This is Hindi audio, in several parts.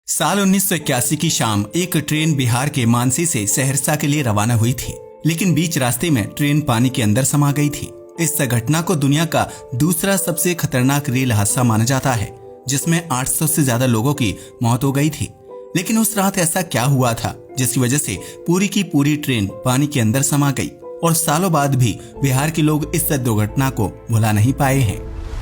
साल 1981 की शाम एक ट्रेन बिहार के मानसी से सहरसा के लिए रवाना हुई थी, लेकिन बीच रास्ते में ट्रेन पानी के अंदर समा गई थी। इस घटना को दुनिया का दूसरा सबसे खतरनाक रेल हादसा माना जाता है, जिसमें 800 से ज्यादा लोगों की मौत हो गई थी। लेकिन उस रात ऐसा क्या हुआ था जिसकी वजह से पूरी की पूरी ट्रेन पानी के अंदर समा गई और सालों बाद भी बिहार के लोग इस दुर्घटना को भुला नहीं पाए हैं।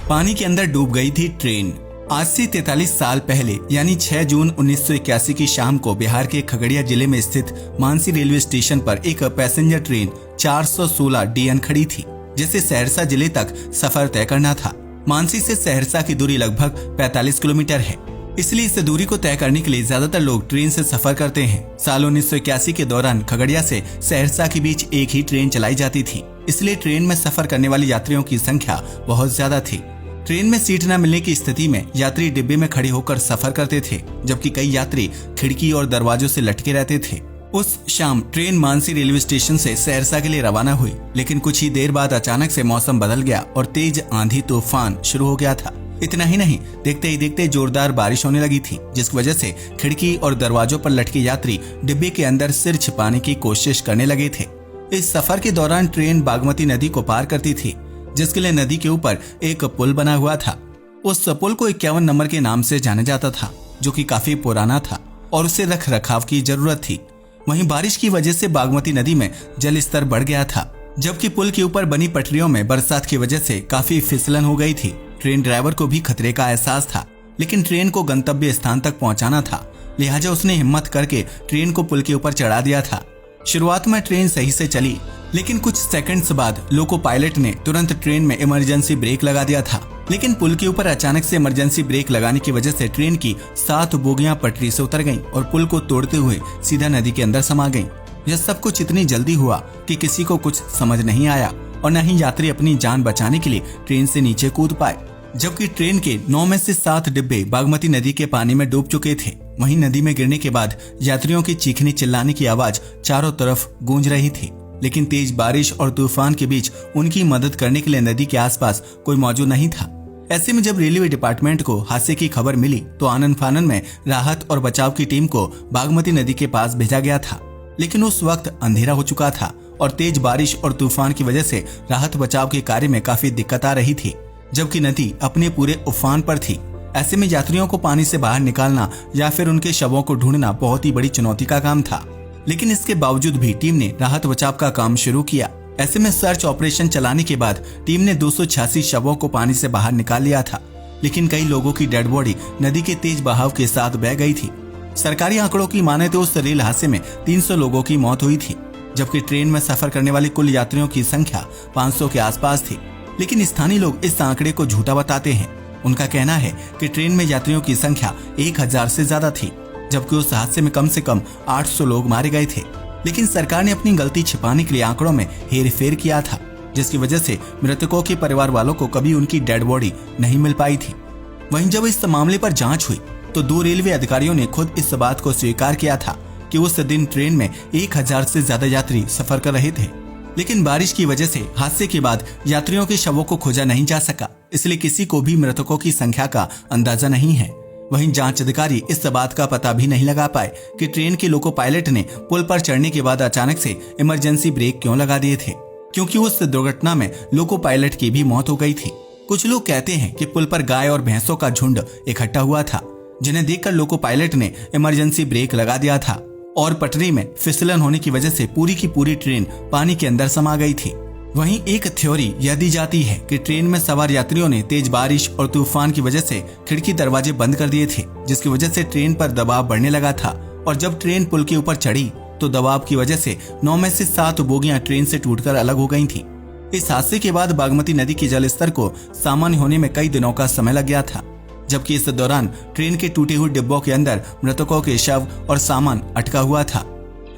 पानी के अंदर डूब गई थी ट्रेन। आज से 43 साल पहले यानी 6 जून 1981 की शाम को बिहार के खगड़िया जिले में स्थित मानसी रेलवे स्टेशन पर एक पैसेंजर ट्रेन 416 DN खड़ी थी, जिसे सहरसा जिले तक सफर तय करना था। मानसी से सहरसा की दूरी लगभग 45 किलोमीटर है, इसलिए इस दूरी को तय करने के लिए ज्यादातर लोग ट्रेन से सफर करते हैं। साल 1981 के दौरान खगड़िया से सहरसा के बीच एक ही ट्रेन चलाई जाती थी, इसलिए ट्रेन में सफर करने वाले यात्रियों की संख्या बहुत ज्यादा थी। ट्रेन में सीट न मिलने की स्थिति में यात्री डिब्बे में खड़े होकर सफर करते थे, जबकि कई यात्री खिड़की और दरवाजों से लटके रहते थे। उस शाम ट्रेन मानसी रेलवे स्टेशन से सहरसा के लिए रवाना हुई, लेकिन कुछ ही देर बाद अचानक से मौसम बदल गया और तेज आंधी तूफान शुरू हो गया था। इतना ही नहीं, देखते ही देखते जोरदार बारिश होने लगी थी, जिसकी वजह से खिड़की और दरवाजों पर लटके यात्री डिब्बे के अंदर सिर छिपाने की कोशिश करने लगे थे। इस सफर के दौरान ट्रेन बागमती नदी को पार करती थी, जिसके लिए नदी के ऊपर एक पुल बना हुआ था। उस पुल को 51 नंबर के नाम से जाना जाता था, जो कि काफी पुराना था और उसे रख रखाव की जरूरत थी। वहीं बारिश की वजह से बागमती नदी में जल स्तर बढ़ गया था, जबकि पुल के ऊपर बनी पटरियों में बरसात की वजह से काफी फिसलन हो गई थी। ट्रेन ड्राइवर को भी खतरे का एहसास था, लेकिन ट्रेन को गंतव्य स्थान तक पहुंचाना था, लिहाजा उसने हिम्मत करके ट्रेन को पुल के ऊपर चढ़ा दिया था। शुरुआत में ट्रेन सही से चली, लेकिन कुछ सेकंड्स बाद लोको पायलट ने तुरंत ट्रेन में इमरजेंसी ब्रेक लगा दिया था। लेकिन पुल के ऊपर अचानक से इमरजेंसी ब्रेक लगाने की वजह से ट्रेन की 7 बोगियां पटरी से उतर गईं और पुल को तोड़ते हुए सीधा नदी के अंदर समा गईं। यह सब कुछ इतनी जल्दी हुआ कि किसी को कुछ समझ नहीं आया और न ही यात्री अपनी जान बचाने के लिए ट्रेन से नीचे कूद पाए। जबकि ट्रेन के 9 में से 7 डिब्बे बागमती नदी के पानी में डूब चुके थे। वहीं नदी में गिरने के बाद यात्रियों की चीखने चिल्लाने की आवाज चारों तरफ गूंज रही थी, लेकिन तेज बारिश और तूफान के बीच उनकी मदद करने के लिए नदी के आसपास कोई मौजूद नहीं था। ऐसे में जब रेलवे डिपार्टमेंट को हादसे की खबर मिली तो आनन फानन में राहत और बचाव की टीम को बागमती नदी के पास भेजा गया था, लेकिन उस वक्त अंधेरा हो चुका था और तेज बारिश और तूफान की वजह से राहत बचाव के कार्य में काफी दिक्कत आ रही थी, जबकि नदी अपने पूरे उफान पर थी। ऐसे में यात्रियों को पानी से बाहर निकालना या फिर उनके शवों को ढूंढना बहुत ही बड़ी चुनौती का काम था। लेकिन इसके बावजूद भी टीम ने राहत बचाव का काम शुरू किया। ऐसे में सर्च ऑपरेशन चलाने के बाद टीम ने 286 शवों को पानी से बाहर निकाल लिया था, लेकिन कई लोगों की डेड बॉडी नदी के तेज बहाव के साथ बह गई थी। सरकारी आंकड़ों की माने तो उस रेल हादसे में 300 लोगों की मौत हुई थी, जबकि ट्रेन में सफर करने वाले कुल यात्रियों की संख्या 500 के आसपास थी। लेकिन स्थानीय लोग इस आंकड़े को झूठा बताते हैं। उनका कहना है कि ट्रेन में यात्रियों की संख्या 1000 से ज्यादा थी, जबकि उस हादसे में कम से कम 800 लोग मारे गए थे। लेकिन सरकार ने अपनी गलती छिपाने के लिए आंकड़ों में हेरफेर किया था, जिसकी वजह से मृतकों के परिवार वालों को कभी उनकी डेड बॉडी नहीं मिल पाई थी। वहीं जब इस मामले पर जांच हुई तो 2 रेलवे अधिकारियों ने खुद इस बात को स्वीकार किया था कि उस दिन ट्रेन में 1000 से ज्यादा यात्री सफर कर रहे थे। लेकिन बारिश की वजह से हादसे के बाद यात्रियों के शवों को खोजा नहीं जा सका, इसलिए किसी को भी मृतकों की संख्या का अंदाजा नहीं है। वहीं जांच अधिकारी इस बात का पता भी नहीं लगा पाए कि ट्रेन के लोको पायलट ने पुल पर चढ़ने के बाद अचानक से इमरजेंसी ब्रेक क्यों लगा दिए थे, क्योंकि उस दुर्घटना में लोको पायलट की भी मौत हो गई थी। कुछ लोग कहते हैं कि पुल पर गाय और भैंसों का झुंड इकट्ठा हुआ था, जिन्हें देखकर लोको पायलट ने इमरजेंसी ब्रेक लगा दिया था और पटरी में फिसलन होने की वजह से पूरी की पूरी ट्रेन पानी के अंदर समा गई थी। वहीं एक थ्योरी यह दी जाती है कि ट्रेन में सवार यात्रियों ने तेज बारिश और तूफान की वजह से खिड़की दरवाजे बंद कर दिए थे, जिसकी वजह से ट्रेन पर दबाव बढ़ने लगा था और जब ट्रेन पुल के ऊपर चढ़ी तो दबाव की वजह से 9 में से 7 बोगियां ट्रेन से टूटकर अलग हो गई थी। इस हादसे के बाद बागमती नदी के जल स्तर को सामान्य होने में कई दिनों का समय लग गया था, जबकि इस दौरान ट्रेन के टूटे हुए डिब्बों के अंदर मृतकों के शव और सामान अटका हुआ था।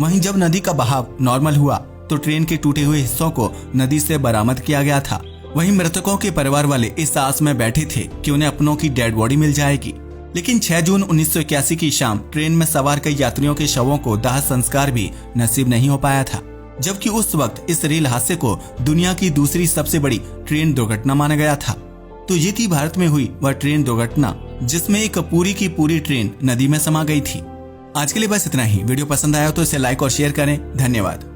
वहीं जब नदी का बहाव नॉर्मल हुआ तो ट्रेन के टूटे हुए हिस्सों को नदी से बरामद किया गया था। वहीं मृतकों के परिवार वाले इस आस में बैठे थे कि उन्हें अपनों की डेड बॉडी मिल जाएगी। लेकिन 6 जून 1981 की शाम ट्रेन में सवार कई यात्रियों के शवों को दाह संस्कार भी नसीब नहीं हो पाया था, जबकि उस वक्त इस रेल हादसे को दुनिया की दूसरी सबसे बड़ी ट्रेन दुर्घटना माना गया था। तो ये थी भारत में हुई वह ट्रेन दुर्घटना जिसमें एक पूरी की पूरी ट्रेन नदी में समा गई थी। आज के लिए बस इतना ही। वीडियो पसंद आया तो इसे लाइक और शेयर करें। धन्यवाद।